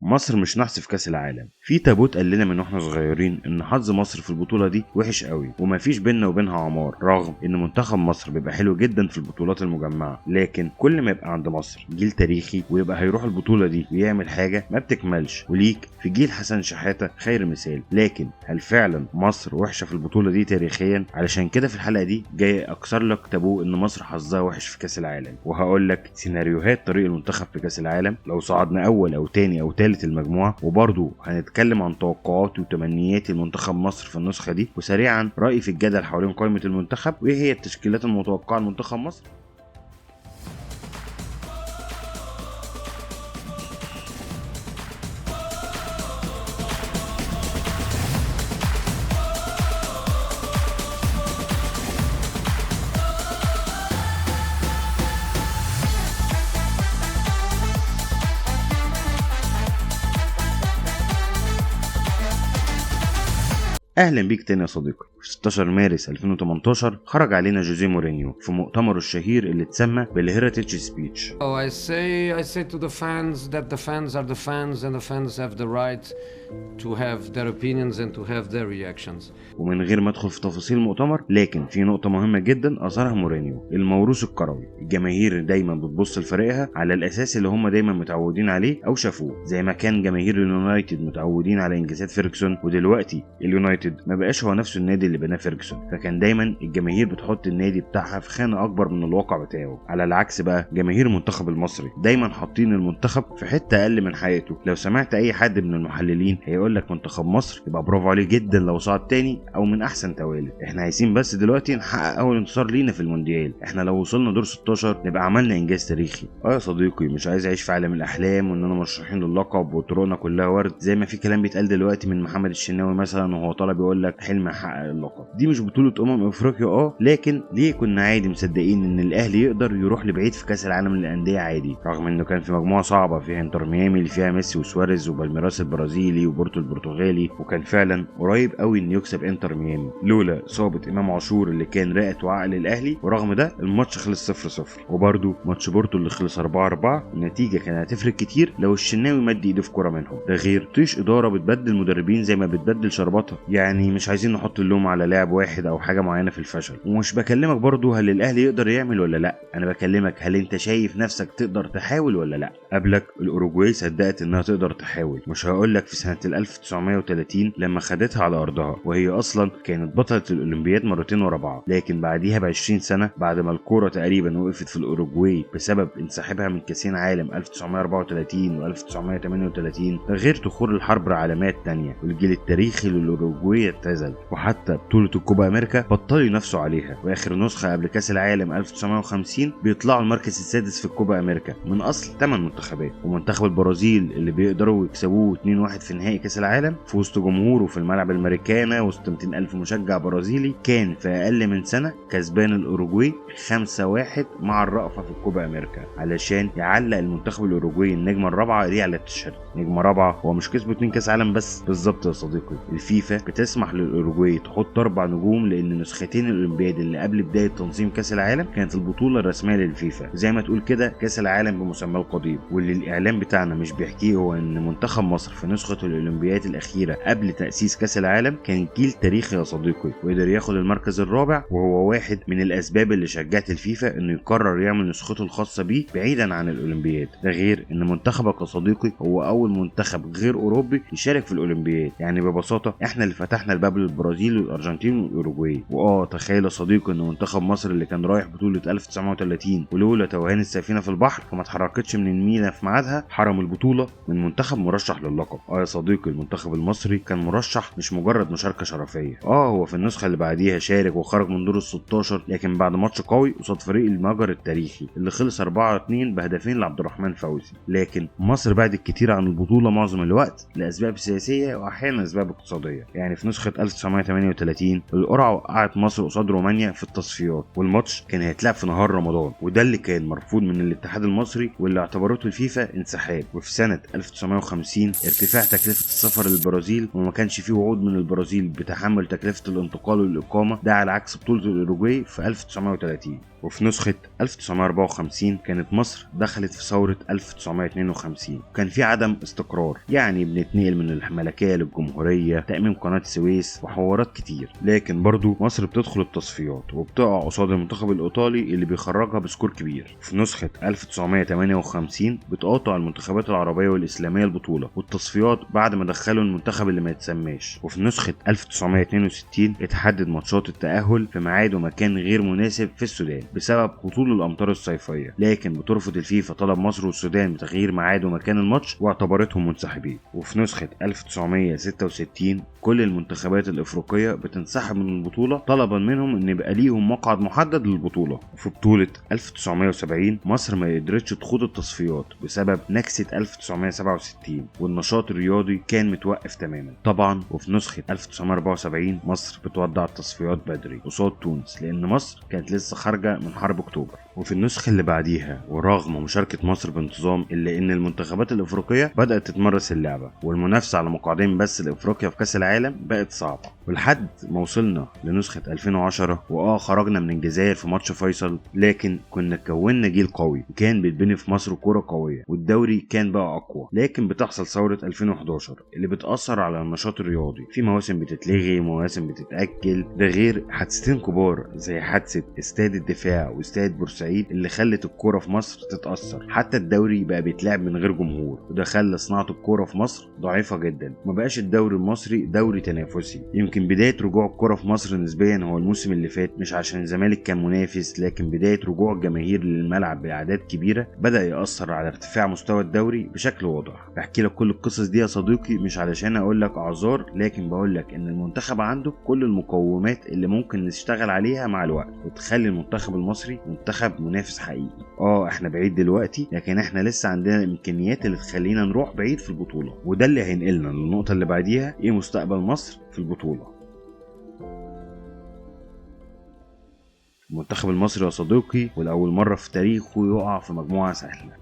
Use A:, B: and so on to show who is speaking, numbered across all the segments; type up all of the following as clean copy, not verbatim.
A: مصر مش نحس في كاس العالم. في تابوت قال لنا من واحنا صغيرين ان حظ مصر في البطوله دي وحش قوي ومفيش بيننا وبينها عمار، رغم ان منتخب مصر بيبقى حلو جدا في البطولات المجمعه، لكن كل ما يبقى عند مصر جيل تاريخي ويبقى هيروح البطوله دي ويعمل حاجه ما بتكملش. وليك في جيل حسن شحاته خير مثال. لكن هل فعلا مصر وحشه في البطوله دي تاريخيا؟ علشان كده في الحلقه دي جاي اكسر لك تابو ان مصر حظها وحش في كاس العالم، وهقول لك سيناريوهات طريق المنتخب في كاس العالم لو صعدنا اول او تاني او تالت المجموعه، وبرضه هنتكلم عن توقعاتي وتمنياتي لمنتخب مصر في النسخه دي، وسريعا رايي في الجدل حوالين قائمه المنتخب وايه هي التشكيلات المتوقعه لمنتخب مصر. اهلا بيك تاني يا صديقي. في 16 مارس 2018 خرج علينا جوزيه مورينيو في مؤتمره الشهير اللي اتسمى بالهيريتيج سبيتش.
B: I say to the fans that the fans are the fans and the fans have the right to have their opinions and to have their reactions.
A: ومن غير ما ادخل في تفاصيل المؤتمر، لكن في نقطة مهمة جدا أثرها مورينيو: الموروث الكروي. الجماهير دايما بتبص لفريقها على الأساس اللي هم دايما متعودين عليه أو شافوه، زي ما كان جماهير اليونايتد متعودين على إنجازات فيرجسون، ودلوقتي اليونايتد ما بقاش هو نفسه النادي اللي بناه فيرجسون، فكان دايما الجماهير بتحط النادي بتاعها في خانة أكبر من الواقع بتاعه. على العكس بقى جماهير المنتخب المصري دايما حاطين المنتخب في حتة أقل من حقيقته. لو سمعت أي حد من المحللين هيقول لك منتخب مصر يبقى برافو عليه جدا لو صعد تاني او من احسن توالد، احنا عايزين بس دلوقتي نحقق اول انتصار لينا في المونديال، احنا لو وصلنا دور 16 نبقى عملنا انجاز تاريخي. يا صديقي، مش عايز اعيش في عالم الاحلام واننا مرشحين للقب وطرقنا كلها ورد زي ما في كلام بيتقال دلوقتي من محمد الشناوي مثلا وهو طالع بيقول لك حلم احقق اللقب. دي مش بطوله افريقيا لكن ليه كنا عادي مصدقين ان الاهلي يقدر يروح لبعيد في كاس العالم للانديه عادي، رغم انه كان في مجموعه صعبه فيها انتر ميامي اللي فيها ميسي وسواريز وبالميراس البرازيلي وبورتو البرتغالي، وكان فعلا قريب قوي انه يكسب انتر ميامي لولا اصابه امام عاشور اللي كان رقت وعقل الاهلي، ورغم ده الماتش خلص 0-0. وبرده ماتش بورتو اللي خلص 4-4 النتيجه كانت هتفرق كتير لو الشناوي مد ايده في كوره منهم. ده غير طيش اداره بتبدل مدربين زي ما بتبدل شرباتها، يعني مش عايزين نحط اللوم على لاعب واحد او حاجه معينه في الفشل. ومش بكلمك برده هل الاهلي يقدر يعمل ولا لا، انا بكلمك هل انت شايف نفسك تقدر تحاول ولا لا. قبلك الاوروجواي صدقت انها تقدر تحاول، مش هقول لك في سنه 1930 لما خدتها على ارضها وهي اصلا كانت بطله الاولمبياد مرتين ورا بعض، لكن بعديها ب 20 سنه بعد ما الكوره تقريبا وقفت في الاوروجواي بسبب انسحابها من كاسين عالم 1934 و1938، ده غير دخول الحرب العالميه الثانيه والجيل التاريخي للاوروجواي اعتزل، وحتى بطوله الكوبا امريكا بطلوا ينافسوا عليها، واخر نسخه قبل كاس العالم 1950 بيطلعوا المركز السادس في الكوبا امريكا من اصل 8 منتخبات. ومنتخب البرازيل اللي بيقدروا يكسبوه 2-1 في نهائي كاس العالم في وسط جمهوره في الملعب الماريكانا وسط 200,000 مشجع برازيلي، كان في اقل من سنه كسبان الاوروجواي 5-1 مع الرأفه في الكوبا امريكا، علشان يعلق المنتخب الاوروجواي النجمه الرابعه دي على التيشيرت. نجمه رابعه، هو مش كسبوا 2 كاس عالم بس. بالظبط يا صديقي، الفيفا بتسمح للاوروجواي تحط 4 نجوم لان نسختين الاولمبياد اللي قبل بدايه تنظيم كاس العالم كانت البطوله الرسميه للفيفا، زي ما تقول كده كاس العالم بمسماه القديم. واللي الاعلام بتاعنا مش بيحكيه هو ان منتخب مصر في نسخه الاولمبياد الاخيره قبل تاسيس كاس العالم كان جيل تاريخي يا صديقي، وقدر ياخد المركز الرابع، وهو واحد من الاسباب اللي شجعت الفيفا انه يقرر يعمل نسخته الخاصه بيه بعيدا عن الاولمبياد. ده غير ان منتخبك يا صديقي هو اول منتخب غير اوروبي يشارك في الاولمبياد، يعني ببساطه احنا اللي فتحنا الباب للبرازيل والارجنتين والاوروجواي. تخيل يا صديقي ان منتخب مصر اللي كان رايح بطوله 1930 ولولا توهان السفينه في البحر فما اتحركتش من المينا في ميعادها حرم البطوله من منتخب مرشح للقب. يا صديقي، المنتخب المصري كان مرشح مش مجرد مشاركه شرفيه. هو في النسخه اللي بعديها شارك وخرج من دور ال16، لكن بعد ماتش قوي قصاد فريق المجر التاريخي اللي خلص 4-2 بهدفين لعبد الرحمن فوزي. لكن مصر بعدت كتير عن البطوله معظم الوقت لاسباب سياسيه واحيانا اسباب اقتصاديه، يعني وفي نسخة 1938 القرعة وقعت مصر قصاد رومانيا في التصفيات، والماتش كان هيتلعب في نهار رمضان، وده اللي كان مرفوض من الاتحاد المصري واللي اعتبرته الفيفا انسحاب. وفي سنة 1950 ارتفاع تكلفة السفر للبرازيل، وما كانش فيه وعود من البرازيل بتحمل تكلفة الانتقال والإقامة، ده على عكس بطولة الأوروجواي في 1930. وفي نسخة 1954 كانت مصر دخلت في ثورة 1952، وكان في عدم استقرار، يعني بنتنقل من الملكية للجمهورية، تأميم قناة السويس وحوارات كتير، لكن برضو مصر بتدخل التصفيات وبتقع قصاد المنتخب الإيطالي اللي بيخرجها بسكور كبير. في نسخة 1958 بتقاطع المنتخبات العربية والإسلامية البطولة والتصفيات بعد ما دخلوا المنتخب اللي ما يتسماش. وفي نسخة 1962 اتحدد ماتشات التأهل في ميعاد ومكان غير مناسب في السودان بسبب هطول الأمطار الصيفية، لكن بترفض الفيفا طلب مصر والسودان بتغيير ميعاد ومكان الماتش واعتبرتهم منسحبين. وفي نسخة 1966 كل المنتخبات الإفريقية بتنسحب من البطولة طلبا منهم ان يبقى ليهم مقعد محدد للبطولة. وفي بطولة 1970 مصر ما قدرتش تخوض التصفيات بسبب نكسة 1967 والنشاط الرياضي كان متوقف تماما طبعا. وفي نسخة 1974 مصر بتودع التصفيات بدري قصاد تونس لان مصر كانت لسه خارجة من حرب اكتوبر. وفي النسخة اللي بعديها ورغم مشاركة مصر بانتظام الا ان المنتخبات الافريقية بدأت تتمرس اللعبة والمنافسة على مقعدين بس لافريقيا في كاس العالم بقت صعبة، ولحد ما وصلنا لنسخة 2010 خرجنا من الجزائر في ماتش فيصل، لكن كنا كوننا جيل قوي وكان بيتبني في مصر كرة قوية والدوري كان بقى اقوى. لكن بتحصل ثورة 2011 اللي بتأثر على النشاط الرياضي، في مواسم بتتلغي ومواسم بتتأجل، ده غير حادثتين كبار زي حادثة استاد الدفاع واستاد بورسعيد اللي خلت الكرة في مصر تتأثر. حتى الدوري بقى بيتلعب من غير جمهور وده خلى صناعة الكرة في مصر ضعيفة جدا، ما بقاش الدوري المصري دوري تنافسي. يمكن بداية رجوع الكرة في مصر نسبيا هو الموسم اللي فات، مش عشان الزمالك كان منافس، لكن بداية رجوع الجماهير للملعب بأعداد كبيرة بدأ يأثر على ارتفاع مستوى الدوري بشكل واضح. بحكي لك كل القصص دي يا صديقي مش علشان اقول لك اعذار، لكن بقول لك ان المنتخب عنده كل المقومات اللي ممكن نشتغل عليها مع الوقت وتخلي المنتخب المصري منتخب منافس حقيقي. احنا بعيد دلوقتي لكن احنا لسه عندنا الامكانيات اللي تخلينا نروح بعيد في البطولة، وده اللي هينقلنا للنقطة اللي بعديها، ايه مستقبل مصر في البطولة. المنتخب المصري يا صديقي والأول مرة في تاريخه يقع في مجموعة سهلة،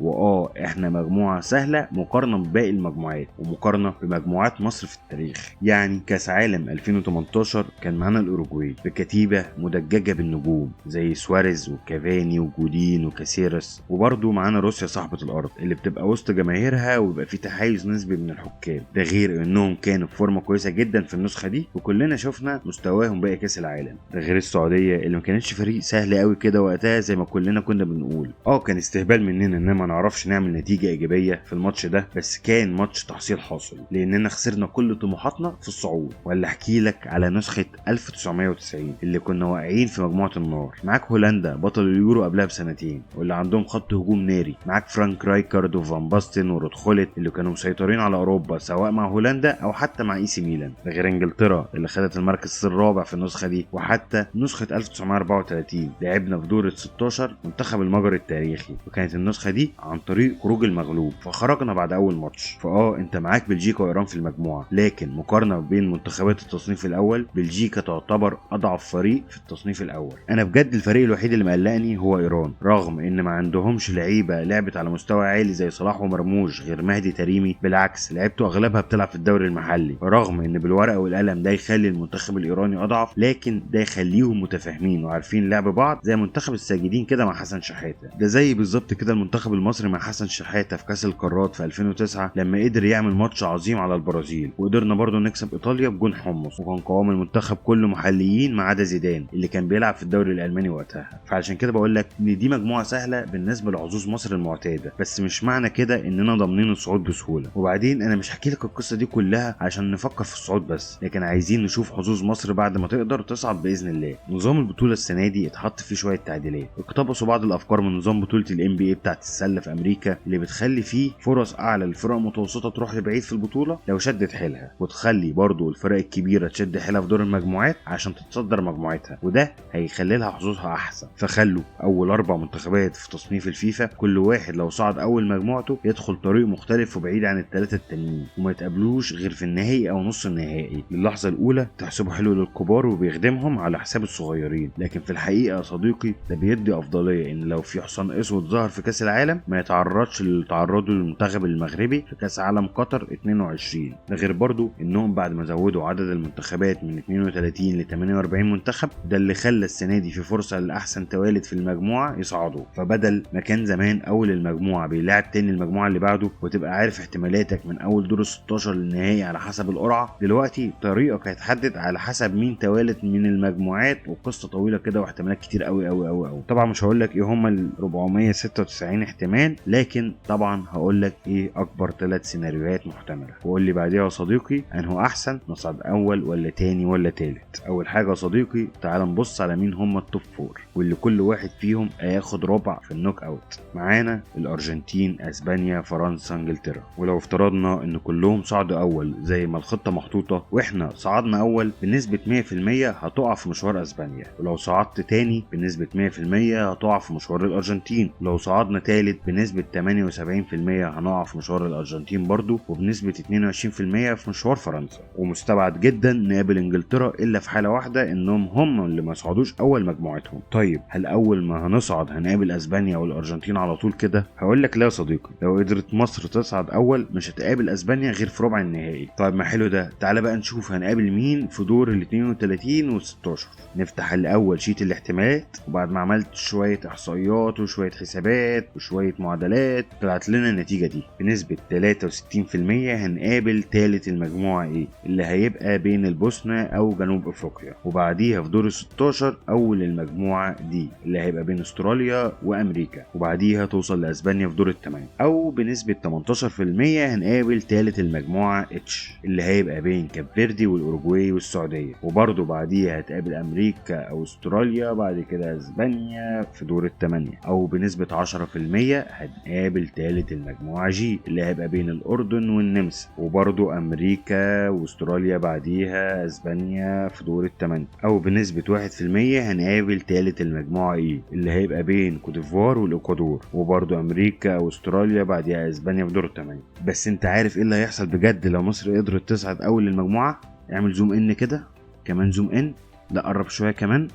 A: احنا مجموعة سهلة مقارنة بباقي المجموعات ومقارنة بمجموعات مصر في التاريخ. يعني كاس عالم 2018 كان معانا الأوروجواي بكتيبة مدججة بالنجوم زي سواريز وكافاني وجودين وكاسيرس، وبرضه معانا روسيا صاحبة الأرض اللي بتبقى وسط جماهيرها ويبقى في تحيز نسبي من الحكام، ده غير انهم كانوا في فورمة كويسة جدا في النسخة دي وكلنا شفنا مستواهم باقي كاس العالم، ده غير السعودية اللي ما كانتش فريق سهل قوي كده وقتها زي ما كلنا كنا بنقول. كان استهبال مننا ان ما نعرفش نعمل نتيجة ايجابية في الماتش ده، بس كان ماتش تحصيل حاصل لاننا خسرنا كل طموحاتنا في الصعود. ولا احكي لك على نسخة 1990 اللي كنا واقعين في مجموعة النار، معاك هولندا بطل اليورو قبلها بسنتين واللي عندهم خط هجوم ناري، معاك فرانك رايكارد وفان باستن ورودخولت اللي كانوا مسيطرين على اوروبا سواء مع هولندا او حتى مع اي سي ميلان، ده غير انجلترا اللي خدت المركز الرابع في النسخة دي، وحتى نسخة 1934 لعبنا في دور ال16 منتخب المجر التاريخي، وكانت النسخة دي عن طريق خروج المغلوب فخرجنا بعد اول ماتش. انت معاك بلجيكا وايران في المجموعة، لكن مقارنة بين منتخبات التصنيف الاول بلجيكا تعتبر اضعف فريق في التصنيف الاول. انا بجد الفريق الوحيد اللي مقلقني هو ايران، رغم ان ما عندهمش لعيبة لعبت على مستوى عالي زي صلاح ومرموش غير مهدي تريمي، بالعكس لعيبته اغلبها بتلعب في الدوري المحلي، رغم ان بالورقة والقلم ده يخلي المنتخب الايراني اضعف، لكن ده يخليهم متفاهمين وعارفين لعب بعض زي منتخب الساجدين كده مع حسن شحاتة. ده زي بالظبط كده المنتخب المصري مع حسن شحاتة في كاس القارات في 2009 لما قدر يعمل ماتش عظيم على البرازيل، وقدرنا برضو نكسب ايطاليا بجون حمص، وكان قوام المنتخب كله محليين ما عدا زيدان اللي كان بيلعب في الدوري الالماني وقتها. فعشان كده بقول لك ان دي مجموعه سهله بالنسبه لعظوظ مصر المعتاده، بس مش معنى كده اننا ضامنين الصعود بسهوله. وبعدين انا مش هحكي لك القصه دي كلها عشان نفكر في الصعود بس، لكن عايزين نشوف حظوظ مصر بعد ما تقدر تصعد باذن الله. نظام البطوله السنه دي يتحط فيه شويه تعديلات. اقتبسوا بعض الافكار من نظام بطوله NBA بتاعت السله في امريكا اللي بتخلي فيه فرص اعلى للفرق المتوسطه تروح لبعيد في البطوله لو شدت حيلها، وتخلي برضو الفرق الكبيره تشد حيلها في دور المجموعات عشان تتصدر مجموعتها، وده هيخلي لها حظوظها احسن. فخلوا اول 4 منتخبات في تصنيف الفيفا كل واحد لو صعد اول مجموعته يدخل طريق مختلف وبعيد عن الثلاثه التانيين، وما يتقابلوش غير في النهائي او نص النهائي. للحظه الاولى تحسبه حلو للكبار وبيخدمهم على حساب الصغيرين، لكن في الحقيقه يا صديقي ده بيدي افضليه ان لو في حصان اسود ظهر في كاس العالم ما يتعرضش للتعرض للمنتخب المغربي في كاس عالم قطر 22. ده غير برضو انهم بعد ما زودوا عدد المنتخبات من 32 ل 48 منتخب، ده اللي خلى السنه دي في فرصه لاحسن توالد في المجموعه يصعدوا. فبدل ما كان زمان اول المجموعه بيلاعب تاني المجموعه اللي بعده وتبقى عارف احتمالاتك من اول دور ال 16 للنهائي على حسب القرعه، دلوقتي طريقك هيتحدد على حسب مين توالد من المجموعات، وقصه طويله كده واحتمالات كتير قوي قوي قوي قوي. طبعا مش هقول لك ايه هم ال 496 احتمال، لكن طبعا هقول لك ايه اكبر 3 سيناريوهات محتمله، وقول لي بعديها يا صديقي انه احسن نصعد اول ولا تاني ولا تالت. اول حاجه يا صديقي تعال نبص على مين هم التوب 4 واللي كل واحد فيهم هياخد ربع في النوك اوت. معانا الارجنتين، اسبانيا، فرنسا، انجلترا. ولو افترضنا ان كلهم صعدوا اول زي ما الخطه محطوطه واحنا صعدنا اول، بنسبه 100% هتقع في مشوار اسبانيا، ولو صعدت تاني بنسبه 100% هتقع في مشوار الارجنتين، ولو صعدنا تالت بنسبه 78% هنقع في مشوار الارجنتين برضو، وبنسبه 22% في مشوار فرنسا. ومستبعد جدا نقابل انجلترا الا في حاله واحده، انهم هم اللي ما صعدوش اول مجموعتهم. طيب هل اول ما هنصعد هنقابل اسبانيا والارجنتين على طول كده؟ هقول لك لا يا صديقي، لو قدرت مصر تصعد اول مش هتقابل اسبانيا غير في ربع النهائي. طيب ما حلو ده، تعالى بقى نشوف هنقابل مين في دور ال 32 وال 16. نفتح الاول شيت الاحتمالات، وبعد ما عملت شويه احصائيات وشويه حسابات وشويه معادلات طلعت لنا النتيجه دي. بنسبه 63% هنقابل ثالث المجموعه ايه اللي هيبقى بين البوسنه او جنوب افريقيا، وبعديها في دور ال 16 اول المجموعه دي اللي هيبقى بين استراليا وامريكا، وبعديها توصل لاسبانيا في دور الثمانيه. او بنسبه 18% هنقابل ثالث المجموعه اتش اللي هيبقى بين كاب فيردي والاوروجواي والسعوديه، وبرضه بعديها هتقابل امريكا او استراليا، بعد كده اسبانيا في دور الثمانيه. او بنسبه 10% هنقابل ثالث المجموعه جي اللي هيبقى بين الاردن والنمسا، وبرضه امريكا واستراليا بعديها اسبانيا في دور الثمانيه. او بنسبه 1% هنقابل ثالث المجموعه ايه اللي هيبقى بين كوت ديفوار والاكوادور، وبرضه امريكا واستراليا بعديها اسبانيا في دور الثمانيه. بس انت عارف ايه اللي هيحصل بجد لو مصر قدرت تصعد اول المجموعه؟ اعمل زوم ان كده، كمان زوم ان، لا قرب شويه كمان،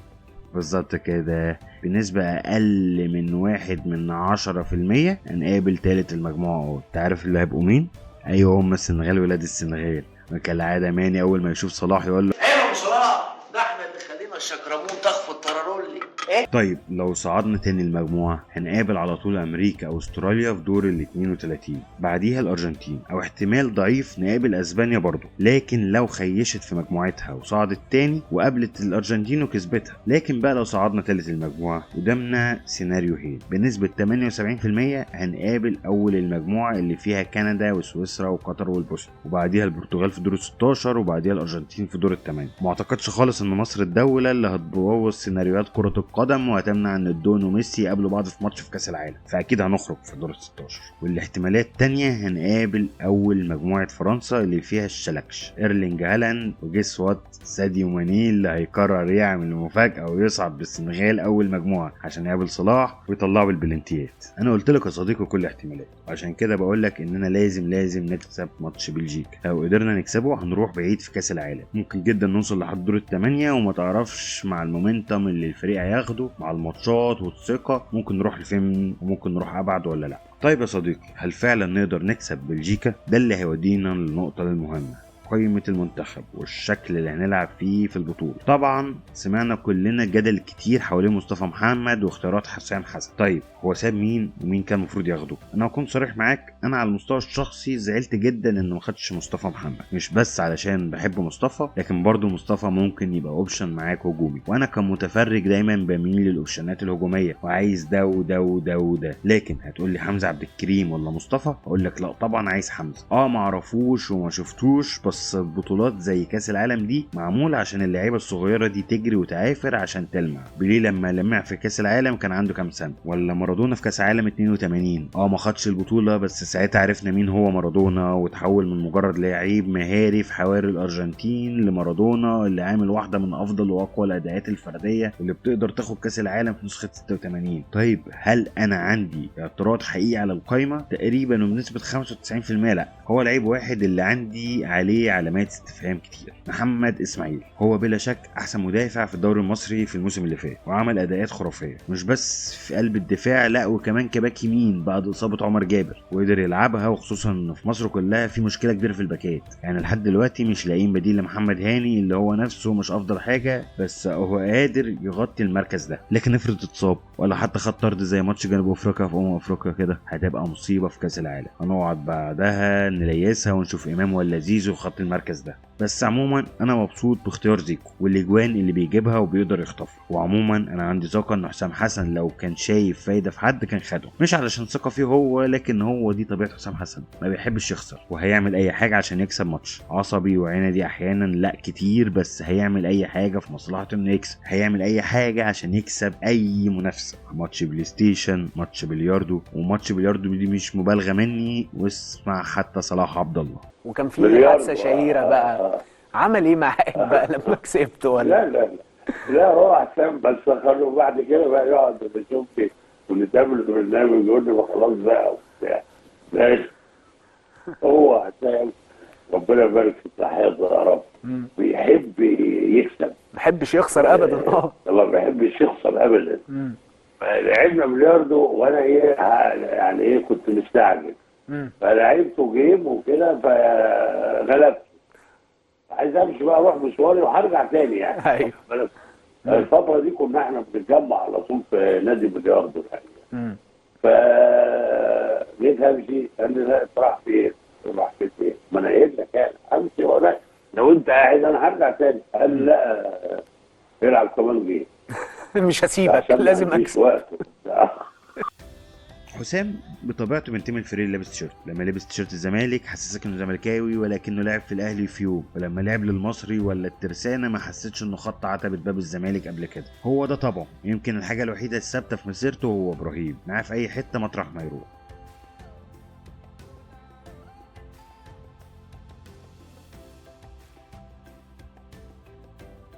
A: بالظبط كده. بنسبة أقل من 1/10 هنقابل تالت المجموعة. تعرف اللي هيبقوا مين؟ أيوة هم السنغال، ولاد السنغال. وكالعادة ماني أول ما يشوف صلاح يقول له
C: ايوه صلاح، ده احنا اللي خلينا الشكرمون تخفى الطرارولي.
A: طيب لو صعدنا تاني المجموعة هنقابل على طول أمريكا أو أستراليا في دور ال 32، بعديها الأرجنتين، أو احتمال ضعيف نقابل أسبانيا برضو، لكن لو خيشت في مجموعتها وصعدت تاني وقابلت الأرجنتين وكسبتها. لكن بقى لو صعدنا تالت المجموعة قدامنا سيناريوهين، بنسبة 78% هنقابل أول المجموعة اللي فيها كندا وسويسرا وقطر والبوسنة، وبعديها البرتغال في دور 16، وبعديها الأرجنتين في دور الثمانية. معتقدش خالص إن مصر الدولة اللي هتبوظ سيناريوهات كرة القدم وهتمنع ان الدون وميسي يقابلوا بعض في ماتش في كاس العالم، فاكيد هنخرج في دور ال 16. والاحتمالات التانية هنقابل اول مجموعة فرنسا اللي فيها الشلكش، ايرلينج هالاند وجيس وات ساديو ماني اللي هيقرر يعمل مفاجأة ويصعد بالسنغال اول مجموعة عشان يقابل صلاح ويطلعه بالبلنتيات. انا قلت لك يا صديقي كل احتمالات، وعشان كده بقول لك اننا لازم نكسب ماتش بلجيكا. لو قدرنا نكسبه هنروح بعيد في كاس العالم، ممكن جدا نوصل لحد دور الثمانية، وما تعرفش مع المومنتم اللي الفريق هياخده مع الماتشات والثقة ممكن نروح لفين وممكن نروح ابعد ولا لا. طيب يا صديقي، هل فعلا نقدر نكسب بلجيكا؟ ده اللي هيودينا للنقطة المهمة، قيمة المنتخب والشكل اللي هنلعب فيه في البطولة. طبعا سمعنا كلنا جدل كتير حوالين مصطفى محمد واختيارات حسام حسن. طيب هو ساب مين ومين كان المفروض ياخده؟ انا هكون صريح معاك، انا على المستوى الشخصي زعلت جدا انه ما خدش مصطفى محمد، مش بس علشان بحب مصطفى، لكن برضو مصطفى ممكن يبقى اوبشن معاك هجومي، وانا كمتفرج دايما بميل للاوبشنات الهجوميه وعايز ده وده وده وده. لكن هتقول لي حمزة عبد الكريم ولا مصطفى؟ اقول لك لا طبعا عايز حمزة. ما اعرفوش وما شفتوش، بس بس البطولات زي كاس العالم دي معموله عشان اللعيبه الصغيره دي تجري وتعافر عشان تلمع. بيليه لما لمع في كاس العالم كان عنده كام سنه؟ ولا مارادونا في كاس عالم 82 ما خدش البطوله، بس ساعتها عرفنا مين هو مارادونا، وتحول من مجرد لعيب مهاري في حواري الارجنتين لمارادونا اللي عامل واحده من افضل واقوى الاداءات الفرديه اللي بتقدر تاخد كاس العالم في نسخه 86. طيب هل انا عندي اعتراض حقيقي على القايمه؟ تقريبا وبنسبه 95% لا. هو لعيب واحد اللي عندي عليه علامات استفهام كتير، محمد اسماعيل. هو بلا شك احسن مدافع في الدوري المصري في الموسم اللي فات، وعمل اداءات خرافيه مش بس في قلب الدفاع لا وكمان كباك يمين بعد اصابه عمر جابر، وقدر يلعبها، وخصوصا ان في مصر كلها في مشكله كبيره في الباكات. يعني لحد دلوقتي مش لاقيين بديل لمحمد هاني اللي هو نفسه مش افضل حاجه، بس هو قادر يغطي المركز ده. لكن افرض اتصاب ولا حتى خد طرد زي ماتش جنوب افريقيا في افريقيا كده، هتبقى مصيبه في كاس العالم. هنقعد بعدها نليسها ونشوف امام ولا زيزو خط المركز ده. بس عموما انا مبسوط باختيار زيكو والاجوان اللي بيجيبها وبيقدر يخطفها. وعموما انا عندي ثقه ان حسام حسن لو كان شايف فايده في حد كان خده، مش علشان ثقه فيه هو، لكن هو دي طبيعه حسام حسن، ما بيحبش يخسر وهيعمل اي حاجه عشان يكسب ماتش. عصبي وعندي احيانا لا كتير، بس هيعمل اي حاجه في مصلحته انه يكسب، هيعمل اي حاجه عشان يكسب اي منافسه. ماتش بلاي ستيشن، ماتش بلياردو، وماتش بلياردو دي مش مبالغه مني، واسمع حتى صلاح عبد الله.
D: وكان في حادثه شهيره بقى، عمل ايه معاك بقى لما كسبت ولا؟
E: لا هو حسام بس خلوا بعد كده بقى يقعد يشوفني ونتقابل في البرنامج يقول لي ما خلاص بقى وبتاع. لا هو حسام ربنا يبارك في صحته يا رب، بيحب يكسب، ما
D: بيحبش يخسر ابدا.
E: ما بيحبش يخسر ابدا. لعبنا بلياردو وانا يعني كنت مستعجل، فلعبته جيم وكده فغلبت. عايز امشي بقى اروح مشواري وهرجع تاني يعني.
D: ايوه.
E: الفتره دي كنا احنا بنتجمع على طول في نادي بلياردو يعني. ف جيت امشي قال لي لا راح فين؟ راح فين؟ ما انا قايل لك يعني امشي ولا لو انت قاعد انا هرجع تاني. قال لي لا العب كمان جيم.
D: مش هسيبك لازم اكسب.
A: حسام بطبيعته بينتمي للفريق اللي لابس تيشيرت. لما لبس تيشيرت الزمالك حسسك انه زملكاوي ولكنه لعب في الاهلي في يوم، ولما لعب للمصري ولا الترسانه ما حسيتش انه خط عتبه باب الزمالك قبل كده. هو ده طبعه، يمكن الحاجه الوحيده الثابته في مسيرته هو ابراهيم، معاه في اي حته مطرح ما يروح.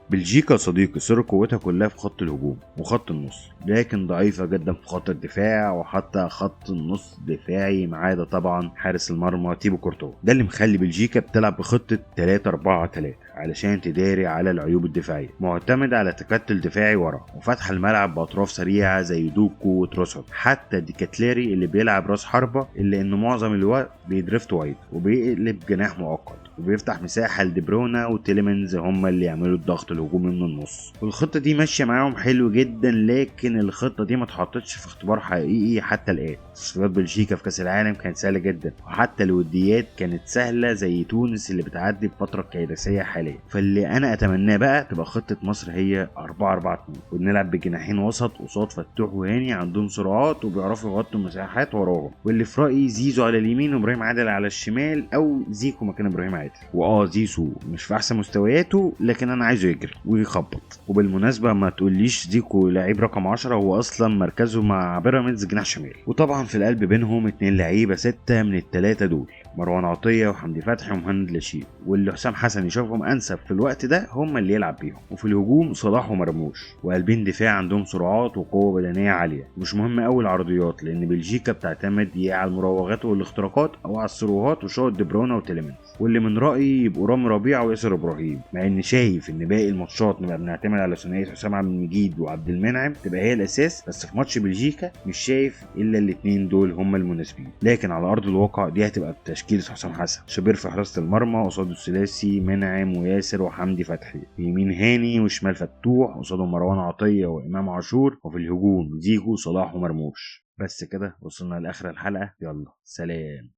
A: بلجيكا صديقي سر قوتها كلها في خط الهجوم وخط النص، لكن ضعيفة جدا في خط الدفاع، وحتى خط النص دفاعي ما عدا طبعا حارس المرمى تيبو كورتوا. ده اللي مخلي بلجيكا بتلعب بخطة 3-4-3 علشان تداري على العيوب الدفاعية، معتمد على تكتل دفاعي ورا وفتح الملعب بأطراف سريعة زي دوكو وتروسر. حتى ديكاتليري اللي بيلعب راس حربة، إلا إنه معظم الوقت بيدريفت وايد وبيقلب جناح مؤقت وبيفتح مساحة لدبرونا وتيليمنز هم اللي يعملوا الضغط الهجومي من النص. والخطة دي ماشية معاهم حلو جدا، لكن الخطة دي ما اتحطتش في اختبار حقيقي حتى الآن. تصفيات بلجيكا في كأس العالم كانت سهلة جدا، وحتى الوديات كانت سهلة زي تونس اللي بتعدي بفترة كارثية حاليا. فاللي أنا أتمناه بقى تبقى خطة مصر هي 4-4-2 ونلعب بجناحين وسط قصاد فتوح وهاني عندهم سرعات وبيعرفوا يغطوا المساحات وراهم، واللي في رأيي زيزو على اليمين وابراهيم عادل على الشمال، أو زيكو مكان ابراهيم عادل. زيزو مش في احسن مستوياته، لكن انا عايزه يجري ويخبط. وبالمناسبه ما تقوليش زيكو لعيب رقم 10، هو اصلا مركزه مع بيراميدز جناح شمال. وطبعا في القلب بينهم 2 لعيبه 6 من ال3 دول، مروان عطيه وحمدي فتحي ومهند لاشين، واللي حسام حسن يشوفهم انسب في الوقت ده هم اللي يلعب بيهم. وفي الهجوم صلاح ومرموش، وقلبين دفاع عندهم سرعات وقوه بدنيه عاليه. مش مهم قوي العرضيات، لان بلجيكا بتعتمد يا على المراوغات والاختراقات او على السروهات وشوط دبرونا وتيليمنز، واللي من رايي يبقوا رامي ربيعه وياسر ابراهيم. مع اني شايف ان باقي الماتشات نبقى بنعتمد على ثنائيه حسام عبد المجيد وعبد المنعم تبقى هي الاساس، بس في ماتش بلجيكا مش شايف الا الاثنين دول هم المناسبين. لكن على ارض الواقع دي هتبقى بتشكيله حسام حسن: شبير في حراسه المرمى، قصاده الثلاثي منعم وياسر وحمدي فتحي، يمين هاني وشمال فتوح، قصاده مروان عطيه وامام عاشور، وفي الهجوم زيكو صلاح ومرموش. بس كده وصلنا لاخر الحلقه، يلا سلام.